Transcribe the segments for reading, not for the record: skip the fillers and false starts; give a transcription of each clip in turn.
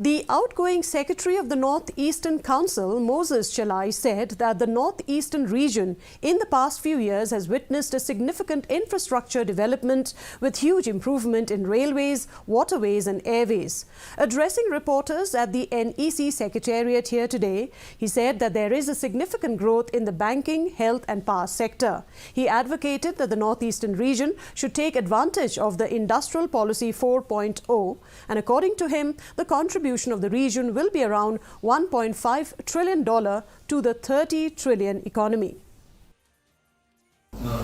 The outgoing Secretary of the North-Eastern Council, Moses Chalai, said that the North-Eastern region in the past few years has witnessed a significant infrastructure development with huge improvement in railways, waterways and airways. Addressing reporters at the NEC Secretariat here today, he said that there is a significant growth in the banking, health and power sector. He advocated that the North-Eastern region should take advantage of the Industrial Policy 4.0, and according to him, the contribution of the region will be around $1.5 trillion to the 30 trillion economy.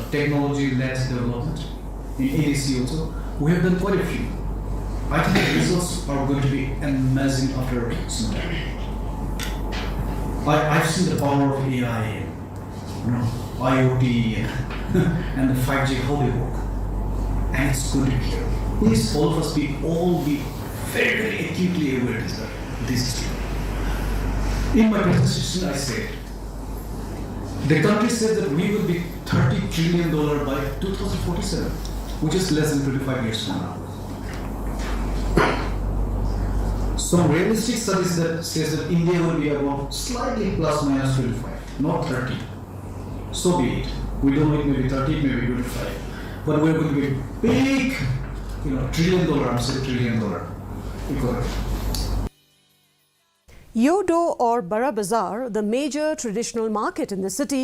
Technology-led development in NEC also, we have done quite a few. I think the results are going to be amazing after some time. I've seen the power of AI, IoT, and the 5G how they work, and it's going to be here. Please, all of us be very, very acutely aware that this is true. In my presentation, I said the country says that we will be $30 trillion by 2047, which is less than 25 years from now. Some realistic studies that says that India will be about slightly plus minus 25, not 30. So be it. We don't know it may be 30, maybe 25, but we're going to be big, $1 trillion. I'm saying $1 trillion. Yodo or Bara Bazaar, the major traditional market in the city,